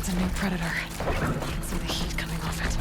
That's a new predator. I can see the heat coming off it.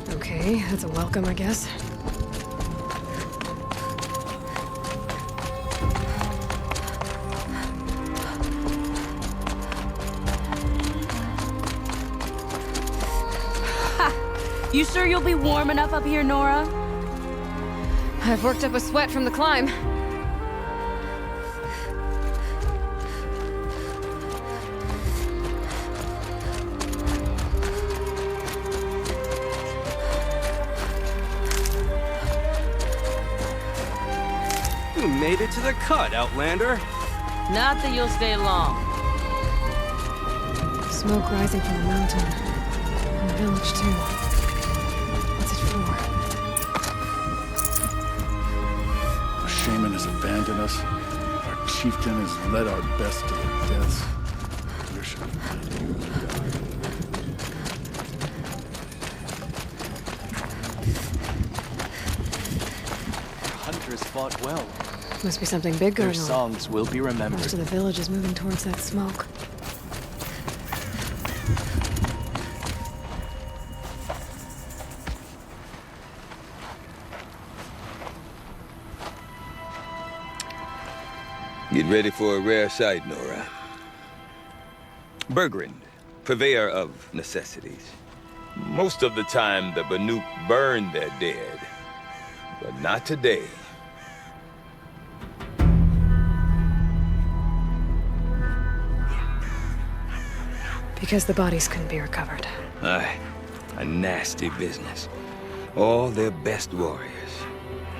Okay, that's a welcome, I guess. Ha! You sure you'll be warm enough up here, Nora? I've worked up a sweat from the climb. You made it to the cut, Outlander. Not that you'll stay long. Smoke rising from the mountain. And the village, too. What's it for? Our shaman has abandoned us. Our chieftain has led our best to their deaths. Where should we Our hunters fought well. Must be something big going Their on. songs will be remembered. Most of the village is moving towards that smoke. Get ready for a rare sight, Nora. Bergrand, purveyor of necessities. Most of the time, the Banuk burn their dead. But not today. Because the bodies couldn't be recovered. Aye, a nasty business. All their best warriors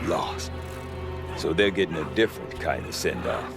lost. So they're getting a different kind of send-off.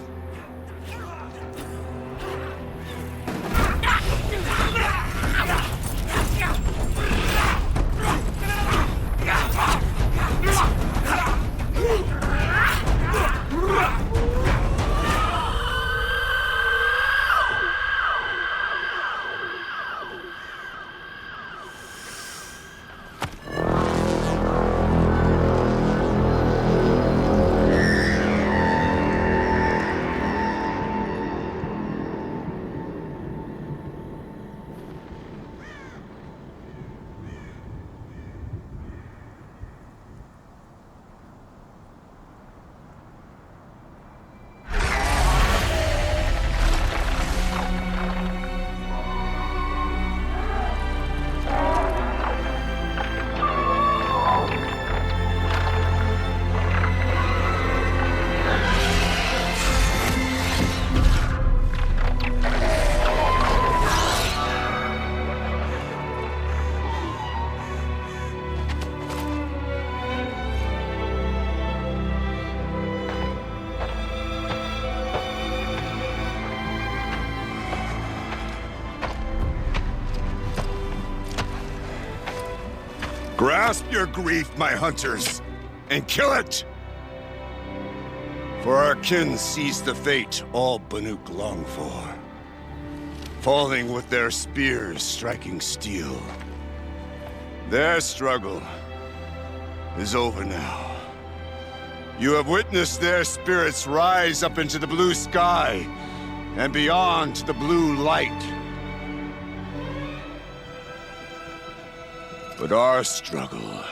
Grasp your grief, my hunters, and kill it! For our kin sees the fate all Banuk long for. Falling with their spears striking steel. Their struggle is over now. You have witnessed their spirits rise up into the blue sky and beyond to the blue light. But our struggle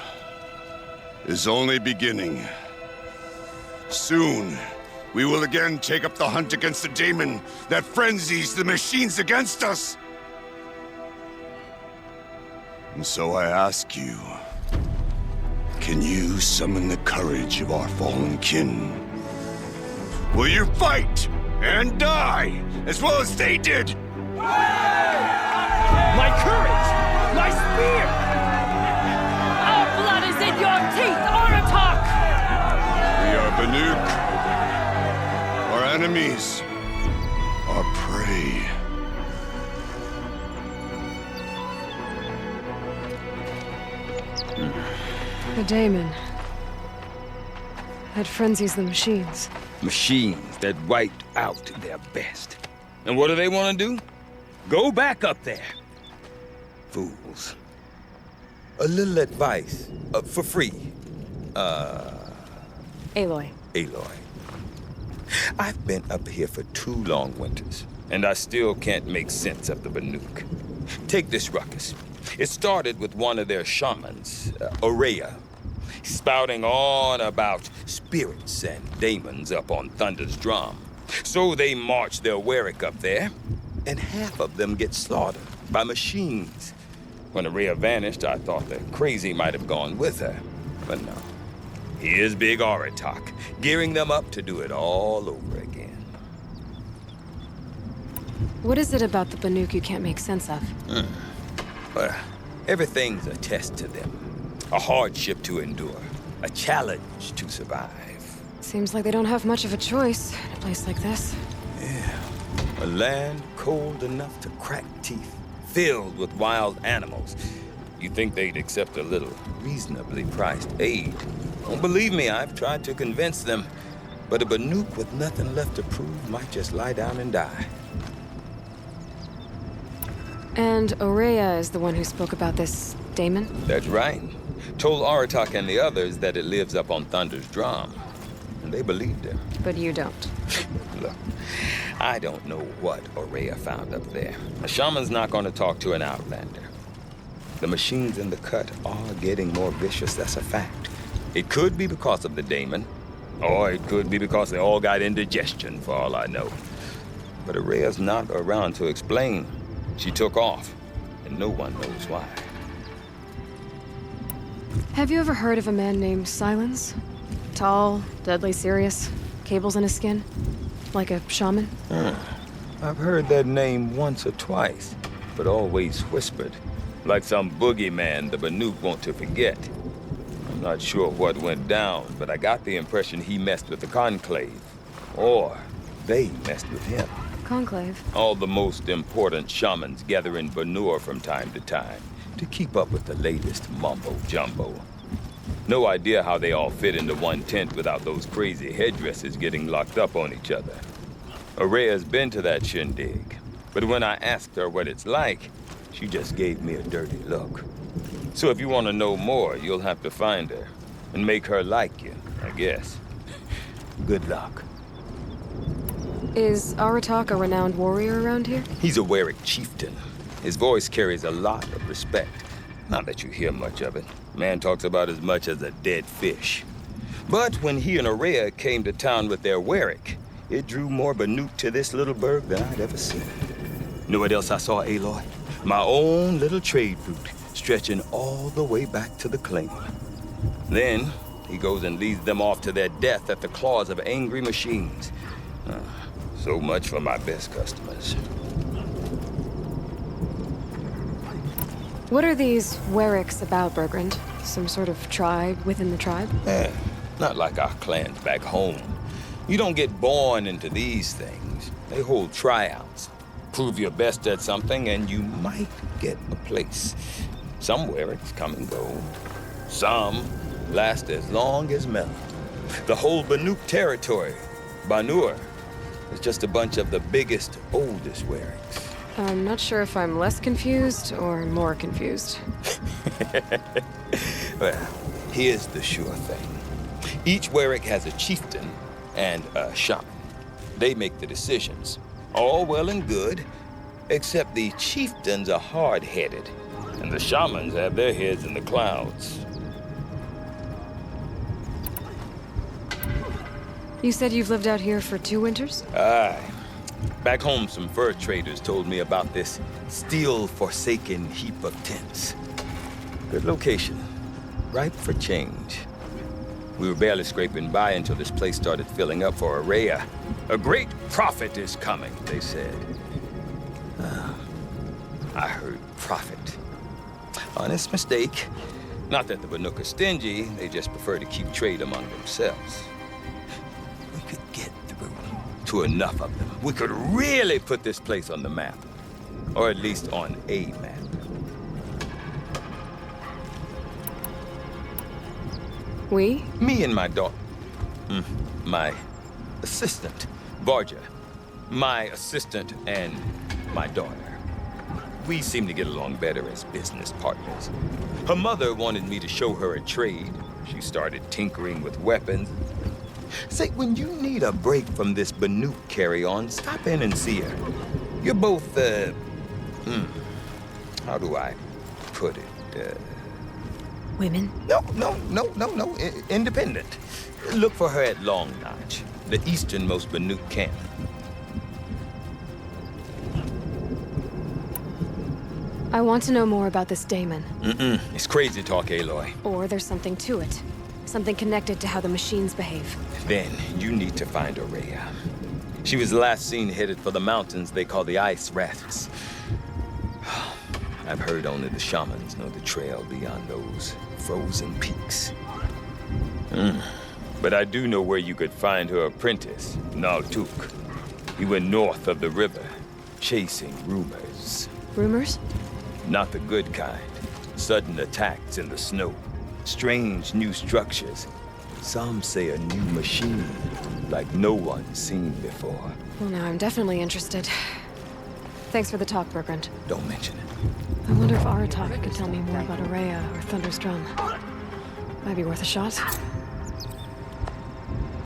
is only beginning. Soon, we will again take up the hunt against the daemon that frenzies the machines against us. And so I ask you, can you summon the courage of our fallen kin? Will you fight and die as well as they did? My courage! My spear! Our blood is in your teeth, Aratak! We are Banuk. Our enemies are prey. The daemon. That frenzies the machines. Machines that wiped out their best. And what do they want to do? Go back up there. Fools. A little advice, for free. Aloy. Aloy. I've been up here for 2 long winters, and I still can't make sense of the Banuk. Take this ruckus. It started with one of their shamans, Aurea, spouting on about spirits and daemons up on Thunder's drum. So they march their Warwick up there, and half of them get slaughtered by machines. When Aurea vanished, I thought the crazy might have gone with her, but no. Here's Big Aratak, gearing them up to do it all over again. What is it about the Banuk you can't make sense of? Well, everything's a test to them. A hardship to endure. A challenge to survive. Seems like they don't have much of a choice in a place like this. Yeah. A land cold enough to crack teeth, filled with wild animals. You'd think they'd accept a little reasonably priced aid. Don't believe me, I've tried to convince them. But a Banuk with nothing left to prove might just lie down and die. And Aurea is the one who spoke about this daemon? That's right. Told Aratak and the others that it lives up on Thunder's drum. And they believed him. But you don't. Look, I don't know what Aurea found up there. A shaman's not going to talk to an outlander. The machines in the cut are getting more vicious, that's a fact. It could be because of the daemon, or it could be because they all got indigestion, for all I know. But Aurea's not around to explain. She took off, and no one knows why. Have you ever heard of a man named Silence? Tall, deadly serious, cables in his skin? Like a shaman? I've heard that name once or twice. but always whispered, like some boogeyman the Banuk want to forget. I'm not sure what went down, but I got the impression he messed with the Conclave. Or they messed with him. Conclave? All the most important shamans gather in Banur from time to time to keep up with the latest mumbo-jumbo. No idea how they all fit into one tent without those crazy headdresses getting locked up on each other. Araya's been to that shindig, but when I asked her what it's like, she just gave me a dirty look. So if you want to know more, you'll have to find her and make her like you, I guess. Good luck. Is Aratak a renowned warrior around here? He's a Warwick chieftain. His voice carries a lot of respect. Not that you hear much of it. Man talks about as much as a dead fish. But when he and Araya came to town with their Warwick, it drew more Banuk to this little burg than I'd ever seen. Know what else I saw, Aloy? My own little trade route, stretching all the way back to the claim. Then, he goes and leads them off to their death at the claws of angry machines. So much for my best customers. What are these Wericks about, Bergrand? Some sort of tribe within the tribe? Not like our clans back home. You don't get born into these things. They hold tryouts. Prove your best at something and you might get a place. Some Wericks come and go. Some last as long as Melon. The whole Banuk territory, Banur, is just a bunch of the biggest, oldest Wericks. I'm not sure if I'm less confused or more confused. Well, here's the sure thing. Each Warwick has a chieftain and a shaman. They make the decisions. All well and good, except the chieftains are hard-headed, and the shamans have their heads in the clouds. You said you've lived out here for 2 winters? Aye. Back home, some fur traders told me about this steel-forsaken heap of tents. Good location. Ripe for change. We were barely scraping by until this place started filling up for Araya. A great prophet is coming, they said. I heard prophet. Honest mistake. Not that the Banuk are stingy, they just prefer to keep trade among themselves. We could get through to enough of them. We could really put this place on the map. Or at least on a map. We? Me and my daughter. My assistant, Varja. My assistant and my daughter. We seem to get along better as business partners. Her mother wanted me to show her a trade. She started tinkering with weapons. Say, when you need a break from this Banuk carry-on, stop in and see her. You're both, how do I put it? Women? No. Independent. Look for her at Long Notch, the easternmost Banuk camp. I want to know more about this daemon. It's crazy talk, Aloy. Or there's something to it. Something connected to how the machines behave. Then you need to find Araya. She was last seen headed for the mountains they call the Ice Rafts. I've heard only the shamans know the trail beyond those frozen peaks. But I do know where you could find her apprentice, Naltuk. He went north of the river, chasing rumors. Rumors? Not the good kind. Sudden attacks in the snow. Strange new structures. Some say a new machine, like no one's seen before. Well, now I'm definitely interested. Thanks for the talk, Bergrand. Don't mention it. I wonder if Aratak could tell me more about Araya or Thunder's Drum. Might be worth a shot.